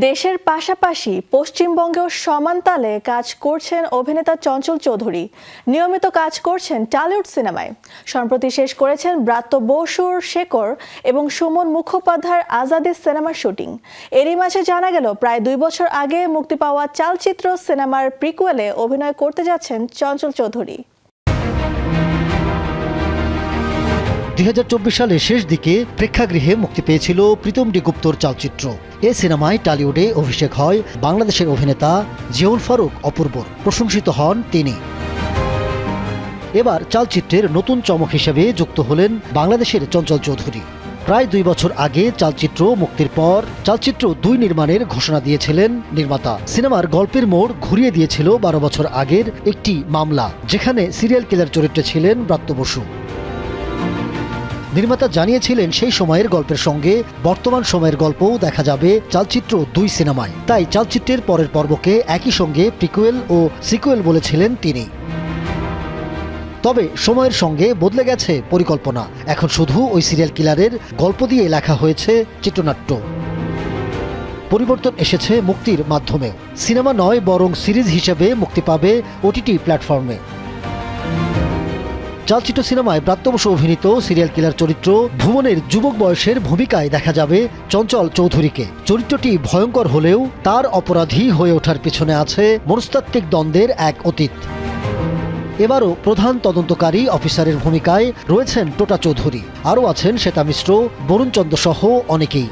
দেশের পাশাপাশি পশ্চিমবঙ্গেও সমান তালে কাজ করছেন অভিনেতা চঞ্চল চৌধুরী। নিয়মিত কাজ করছেন টলিউড সিনেমায়। সম্প্রতি শেষ করেছেন ব্রাত্য বসুর শেকর এবং সুমন মুখোপাধ্যায়ের আজাদি সিনেমার শুটিং। এরই মাঝে জানা গেল প্রায় 2 বছর আগে মুক্তি পাওয়া চালচিত্র সিনেমার প্রিকুয়েলে অভিনয় করতে যাচ্ছেন চঞ্চল চৌধুরী। 2024 সালের শেষ দিকে প্রেক্ষাগৃহে মুক্তি পেয়েছিল প্রীতম ডি গুপ্তর চালচিত্র। এ সিনেমায় টলিউডে অভিষেক হয় বাংলাদেশের অভিনেতা জিয়াউল ফারুক অপূর্বর। প্রশংসিত হন তিনি। এবার চালচিত্রের নতুন চমক হিসেবে যুক্ত হলেন বাংলাদেশের চঞ্চল চৌধুরী। প্রায় 2 বছর আগে চালচিত্র মুক্তির পর চালচিত্র 2 নির্মাণের ঘোষণা দিয়েছিলেন নির্মাতা। সিনেমার গল্পের মোড় ঘুরিয়ে দিয়েছিল 12 বছর আগের একটি মামলা, যেখানে সিরিয়াল কিলার চরিত্রে ছিলেন ব্রাত্য বসু। নির্মাতা জানিয়েছিলেন সেই সময়ের গল্পের সঙ্গে বর্তমান সময়ের গল্পও দেখা যাবে চালচিত্র 2 সিনেমায়। তাই চালচিত্রের পরের পর্বকে একই সঙ্গে প্রিকুয়েল ও সিকুয়েল বলেছিলেন তিনি। তবে সময়ের সঙ্গে বদলে গেছে পরিকল্পনা। এখন শুধু ওই সিরিয়াল কিলারের গল্প দিয়ে লেখা হয়েছে চিত্রনাট্য। পরিবর্তন এসেছে মুক্তির মাধ্যমেও। সিনেমা নয়, বরং সিরিজ হিসেবে মুক্তি পাবে ওটিটি প্ল্যাটফর্মে। চালচিত্র সিনেমায় ব্রাত্য বসু অভিনীত সিরিয়াল কিলার চরিত্র ভুবনের যুবক বয়সের ভূমিকায় দেখা যাবে চঞ্চল চৌধুরীকে। চরিত্রটি ভয়ঙ্কর হলেও তার অপরাধী হয়ে ওঠার পেছনে আছে মনস্তাত্ত্বিক দ্বন্দ্বের এক অতীত। এবারও প্রধান তদন্তকারী অফিসারের ভূমিকায় রয়েছেন টোটা চৌধুরী। আরও আছেন শ্বেতা মিশ্র, বরুণ চন্দ্র সহ অনেকেই।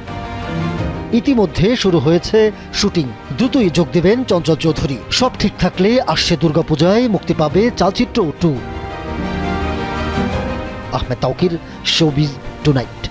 ইতিমধ্যে শুরু হয়েছে শুটিং। দ্রুতই যোগ দেবেন চঞ্চল চৌধুরী। সব ঠিক থাকলে আসছে দুর্গাপূজায় মুক্তি পাবে চালচিত্র 2। Ahmed Tauquir, showbiz tonight.